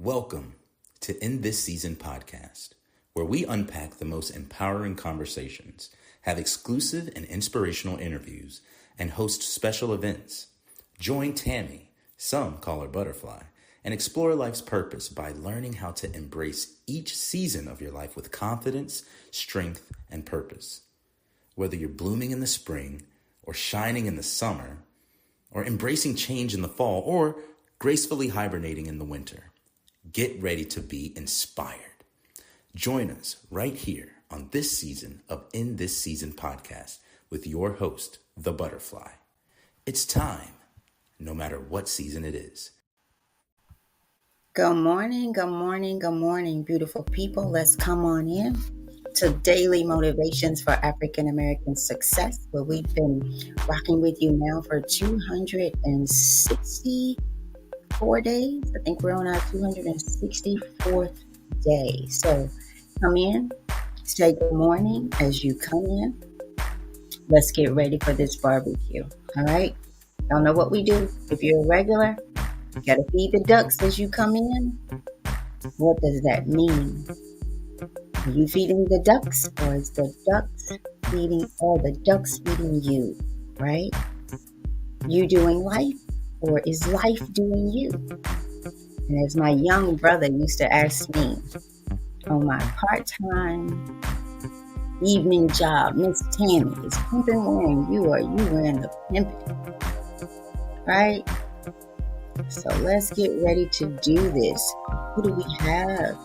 Welcome to In This Season podcast, where we unpack the most empowering conversations, have exclusive and inspirational interviews, and host special events. Join Tammy, some call her Butterfly, and explore life's purpose by learning how to embrace each season of your life with confidence, strength, and purpose. Whether you're blooming in the spring, or shining in the summer, or embracing change in the fall, or gracefully hibernating in the winter, get ready to be inspired. Join us right here on this season of In This Season podcast with your host, the Butterfly. It's time, no matter what season it is. Good morning, beautiful people. Let's come on in to Daily Motivations for African American Success, where we've been rocking with you now for 264 days. I think we're on our 264th day. So come in, say good morning as you come in. Let's get ready for this barbecue. All right. Y'all know what we do. If you're a regular, you got to feed the ducks as you come in. What does that mean? Are you feeding the ducks, or is the ducks feeding, or the ducks feeding you, right? You doing life, or is life doing you? And as my young brother used to ask me on my part-time evening job, Miss Tammy, is pimping wearing you, or you wearing the pimping? Right? So let's get ready to do this. Who do we have?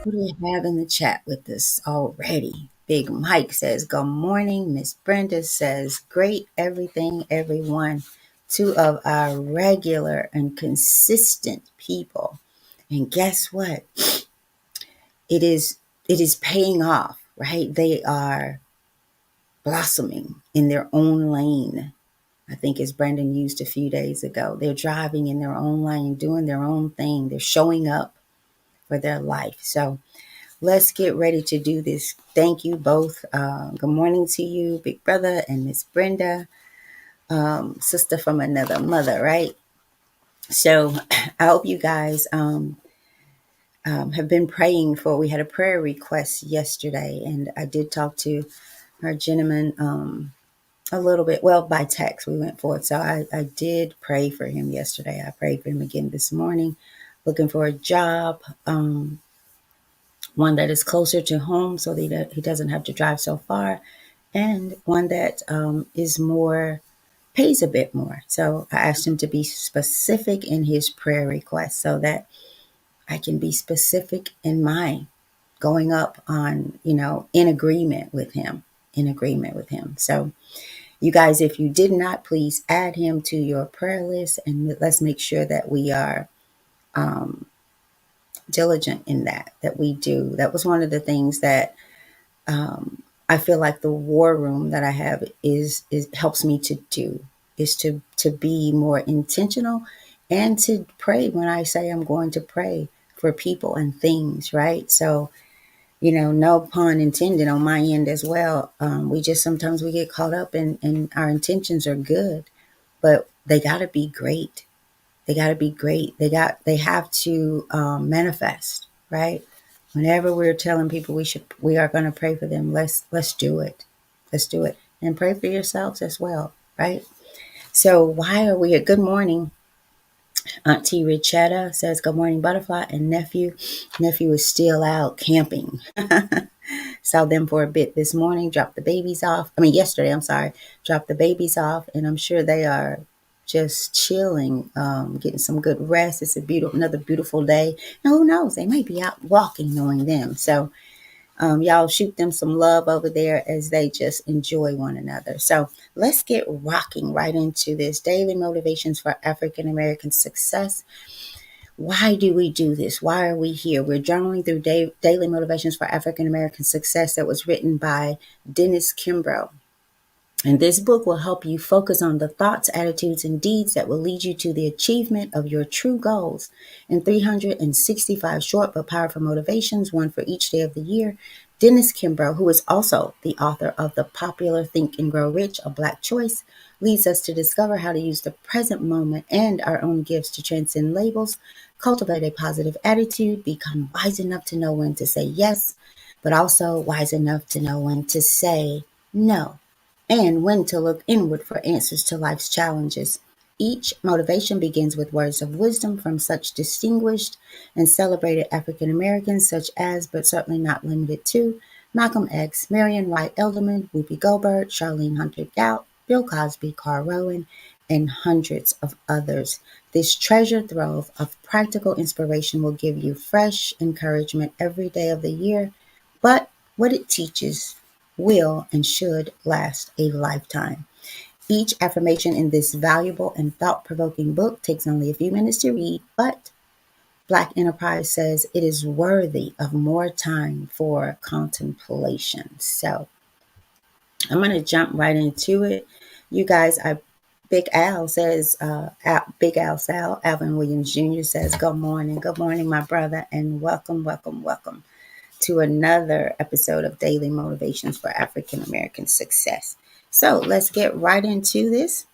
Who do we have in the chat with us already? Big Mike says, good morning. Miss Brenda says, great everything, everyone. Two of our regular and consistent people. And guess what? It is paying off, right? They are blossoming in their own lane. I think as Brandon used a few days ago, they're driving in their own lane, doing their own thing. They're showing up for their life. So let's get ready to do this. Thank you both. Good morning to you, Big Brother and Miss Brenda, sister from another mother, right? So I hope you guys have been praying for. We had a prayer request yesterday, and I did talk to our gentleman a little bit, well, by text. We went forward. So I did pray for him yesterday. I prayed for him again this morning, looking for a job, one that is closer to home so that he doesn't have to drive so far, and one that is more, pays a bit more. So I asked him to be specific in his prayer request so that I can be specific in mine, going up on, in agreement with him. So you guys, if you did not, please add him to your prayer list, and let's make sure that we are diligent in that we do. That was one of the things that I feel like the war room that I have is helps me to do, is to be more intentional and to pray when I say I'm going to pray for people and things, right? So, no pun intended on my end as well. Sometimes we get caught up and our intentions are good, but they got to be great. They got to be great. They have to manifest, right? Whenever we're telling people we are going to pray for them, let's do it. Let's do it. And pray for yourselves as well, right? So why are we here? Good morning. Auntie Richetta says, good morning, Butterfly and nephew. Nephew is still out camping. Saw them for a bit this morning, yesterday, dropped the babies off, and I'm sure they are just chilling, getting some good rest. It's another beautiful day. And who knows, they might be out walking, knowing them. So y'all shoot them some love over there as they just enjoy one another. So let's get rocking right into this. Daily Motivations for African American Success. Why do we do this? Why are we here? We're journaling through Daily Motivations for African American Success that was written by Dennis Kimbro. And this book will help you focus on the thoughts, attitudes, and deeds that will lead you to the achievement of your true goals. In 365 short but powerful motivations, one for each day of the year, Dennis Kimbro, who is also the author of the popular Think and Grow Rich, A Black Choice, leads us to discover how to use the present moment and our own gifts to transcend labels, cultivate a positive attitude, become wise enough to know when to say yes, but also wise enough to know when to say no, and when to look inward for answers to life's challenges. Each motivation begins with words of wisdom from such distinguished and celebrated African Americans, such as, but certainly not limited to, Malcolm X, Marion Wright Elderman, Whoopi Goldberg, Charlene Hunter Gout, Bill Cosby, Carl Rowan, and hundreds of others. This treasure trove of practical inspiration will give you fresh encouragement every day of the year, but what it teaches will and should last a lifetime. Each affirmation in this valuable and thought-provoking book takes only a few minutes to read, but Black Enterprise says it is worthy of more time for contemplation. So I'm going to jump right into it. You guys, Big Al says, Big Al Sal, Alvin Williams Jr. says, good morning, my brother, and welcome, welcome, welcome to another episode of Daily Motivations for African American Success. So let's get right into this.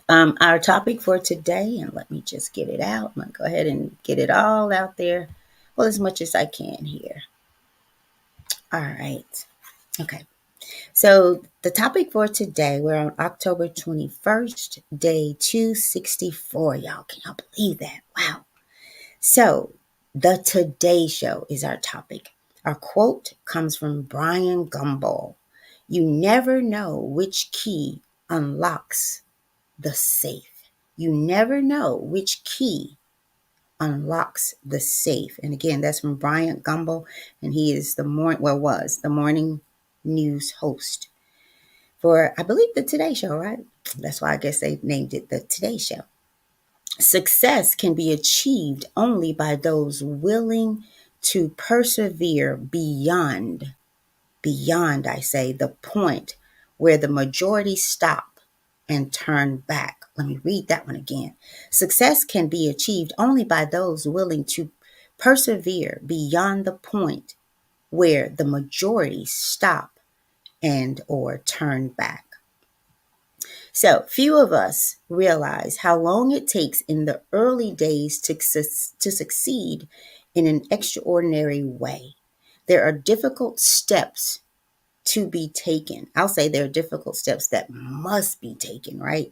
Our topic for today, and let me just get it out. I'm going to go ahead and get it all out there, well, as much as I can here. All right. Okay. So the topic for today, we're on October 21st, day 264. Y'all, can y'all believe that? Wow. So the Today Show is our topic. Our quote comes from Brian Gumbel. You never know which key unlocks the safe. You never know which key unlocks the safe. And again, that's from Brian Gumbel, and he is was the morning news host for, I believe, the Today Show, right? That's why I guess they named it the Today Show. Success can be achieved only by those willing to persevere beyond, I say, the point where the majority stop and turn back. Let me read that one again. Success can be achieved only by those willing to persevere beyond the point where the majority stop and or turn back. So few of us realize how long it takes in the early days to succeed in an extraordinary way. There are difficult steps to be taken. I'll say there are difficult steps that must be taken, right,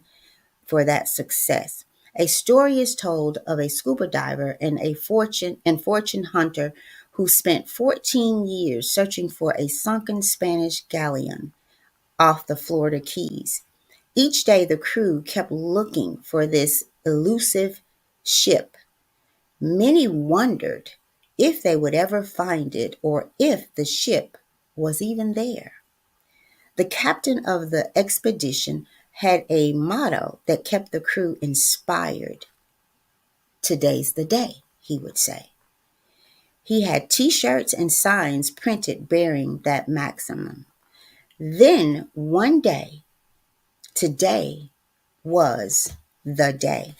for that success. A story is told of a scuba diver and a fortune hunter who spent 14 years searching for a sunken Spanish galleon off the Florida Keys. Each day, the crew kept looking for this elusive ship. Many wondered if they would ever find it or if the ship was even there. The captain of the expedition had a motto that kept the crew inspired. Today's the day, he would say. He had t-shirts and signs printed bearing that maximum. Then one day, today was the day.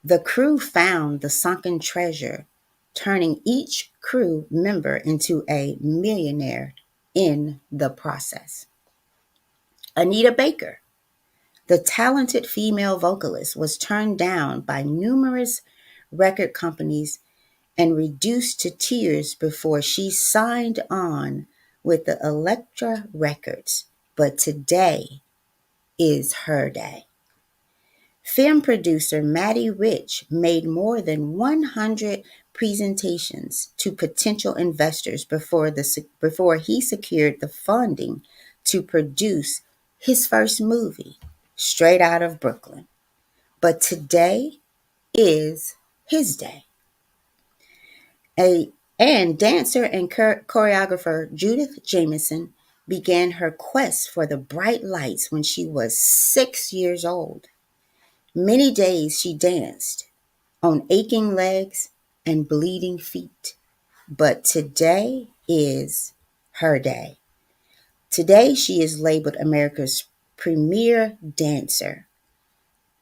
The crew found the sunken treasure, turning each crew member into a millionaire in the process. Anita Baker, the talented female vocalist, was turned down by numerous record companies and reduced to tears before she signed on with the Elektra Records. But today is her day. Film producer Matty Rich made more than 100 presentations to potential investors before he secured the funding to produce his first movie, Straight Out of Brooklyn. But today is his day. And dancer and choreographer Judith Jamison began her quest for the bright lights when she was 6 years old. Many days she danced on aching legs and bleeding feet. But today is her day. Today she is labeled America's premier dancer.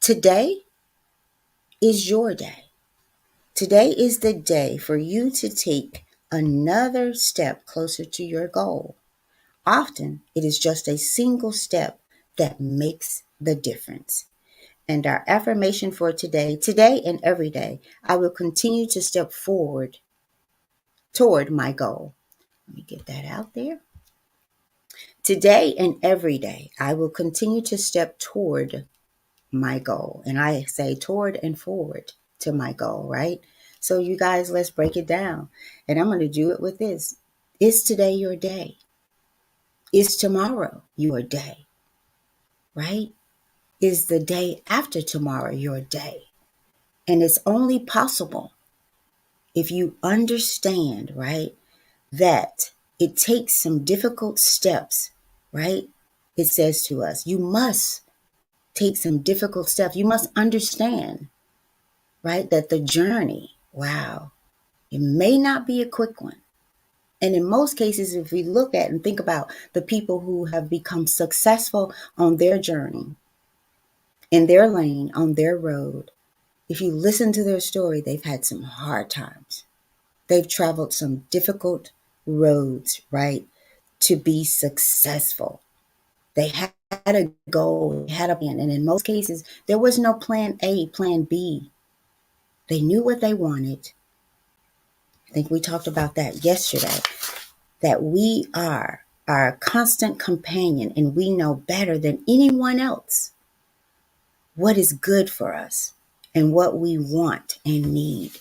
Today is your day. Today is the day for you to take another step closer to your goal. Often, it is just a single step that makes the difference. And our affirmation for today and every day, I will continue to step forward toward my goal. Let me get that out there. Today and every day, I will continue to step toward my goal. And I say toward and forward to my goal, right? So, you guys, let's break it down. And I'm going to do it with this. Is today your day? Is tomorrow your day? Right? Is the day after tomorrow your day? And it's only possible if you understand, right, that it takes some difficult steps, right? It says to us, you must take some difficult steps. You must understand, right, that the journey, wow, it may not be a quick one. And in most cases, if we look at and think about the people who have become successful on their journey, in their lane, on their road, if you listen to their story, they've had some hard times. They've traveled some difficult roads, right, to be successful. They had a goal, they had a plan. And in most cases, there was no plan A, plan B. They knew what they wanted. I think we talked about that yesterday, that we are our constant companion and we know better than anyone else what is good for us and what we want and need.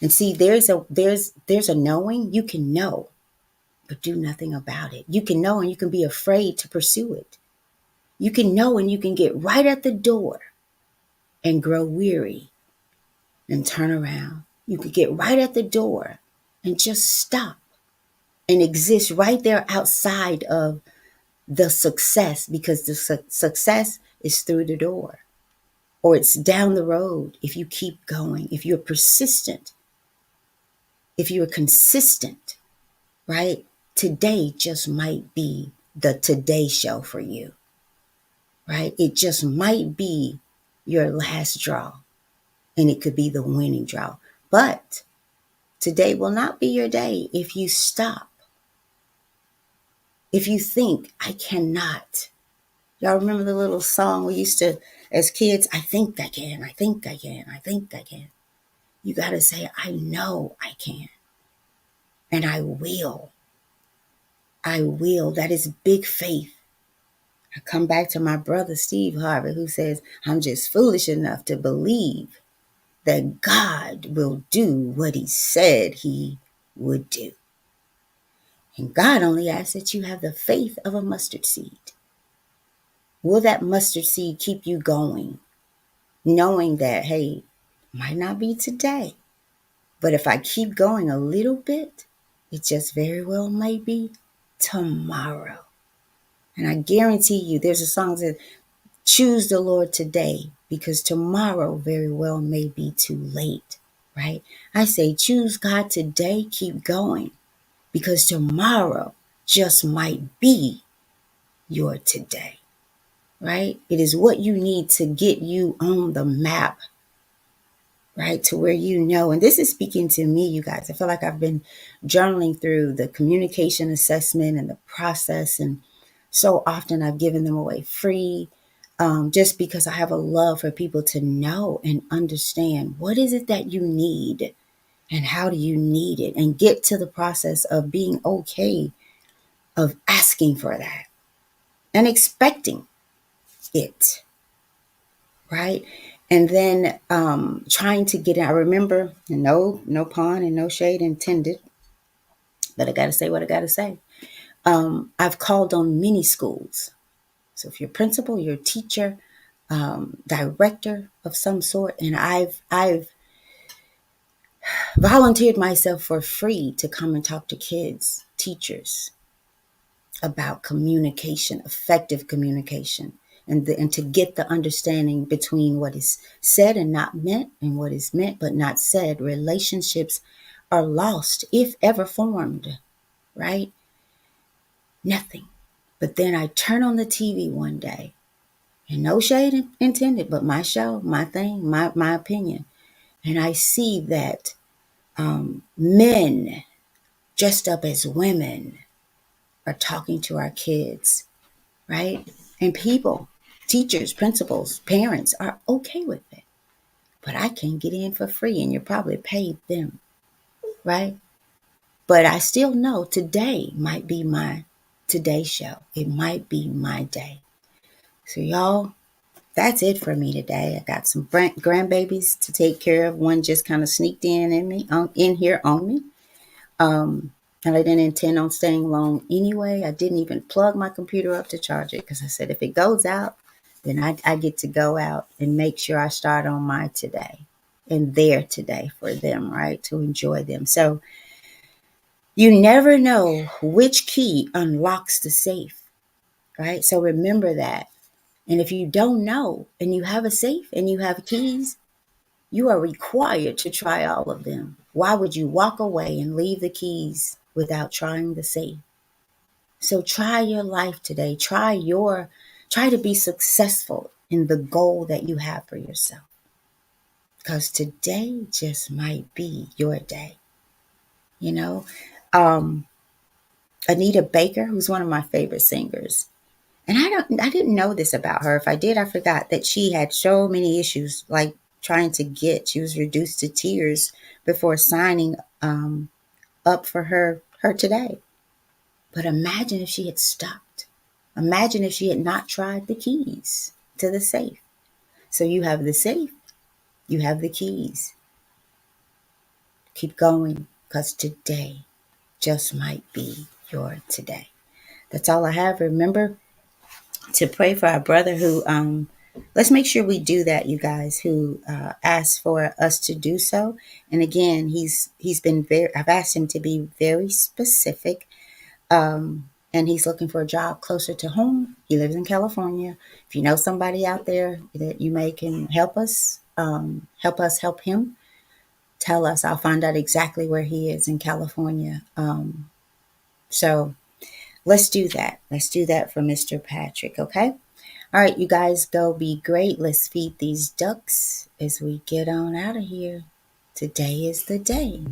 And see, there's a knowing. You can know, but do nothing about it. You can know and you can be afraid to pursue it. You can know and you can get right at the door and grow weary and turn around. You could get right at the door and just stop and exist right there outside of the success, because the success is through the door, or it's down the road if you keep going, if you're persistent, if you're consistent, right? Today just might be the today show for you, right? It just might be your last draw, and it could be the winning draw. But today will not be your day if you stop. If you think, I cannot. Y'all remember the little song we used to, as kids, I think I can, I think I can, I think I can. You got to say, I know I can. And I will. I will. That is big faith. I come back to my brother, Steve Harvey, who says, I'm just foolish enough to believe that God will do what he said he would do. And God only asks that you have the faith of a mustard seed. Will that mustard seed keep you going, knowing that, hey, might not be today, but if I keep going a little bit, it just very well may be tomorrow. And I guarantee you, there's a song that says, choose the Lord today, because tomorrow very well may be too late, right? I say, choose God today, keep going, because tomorrow just might be your today, right? It is what you need to get you on the map, right? To where you know, and this is speaking to me, you guys. I feel like I've been journaling through the communication assessment and the process, and so often I've given them away free, just because I have a love for people to know and understand what is it that you need and how do you need it, and get to the process of being okay, of asking for that and expecting it, right? And then trying to get it. I remember, no pun and no shade intended, but I got to say what I got to say. I've called on many schools. So if you're principal, you're a teacher, director of some sort, and I've volunteered myself for free to come and talk to kids, teachers, about communication, effective communication, and to get the understanding between what is said and not meant, and what is meant but not said. Relationships are lost, if ever formed, right? Nothing. But then I turn on the TV one day, and no shade intended, but my show, my thing, my opinion, and I see that men dressed up as women are talking to our kids, right? And people, teachers, principals, parents are okay with it. But I can't get in for free, and you probably paid them, right? But I still know today might be my today show. It might be my day. So y'all, that's it for me today. I got some grandbabies to take care of. One just kind of sneaked in here on me. And I didn't intend on staying long anyway. I didn't even plug my computer up to charge it because I said if it goes out, then I get to go out and make sure I start on my today and their today for them, right? To enjoy them. So you never know which key unlocks the safe, right? So remember that. And if you don't know and you have a safe and you have keys, you are required to try all of them. Why would you walk away and leave the keys without trying the safe? So try your life today. Try to be successful in the goal that you have for yourself. Because today just might be your day. You know, Anita Baker, who's one of my favorite singers, and I didn't know this about her. If I did, I forgot that she had so many issues, like she was reduced to tears before signing up for her today. But imagine if she had stopped. Imagine if she had not tried the keys to the safe. So you have the safe, you have the keys. Keep going, because today just might be your today. That's all I have. Remember to pray for our brother who, let's make sure we do that, you guys, who asked for us to do so. And again, he's been I've asked him to be very specific. And he's looking for a job closer to home. He lives in California. If you know somebody out there that you may can help us help him, tell us. I'll find out exactly where he is in California. So let's do that. Let's do that for Mr. Patrick, okay? All right, you guys, go be great. Let's feed these ducks as we get on out of here. Today is the day.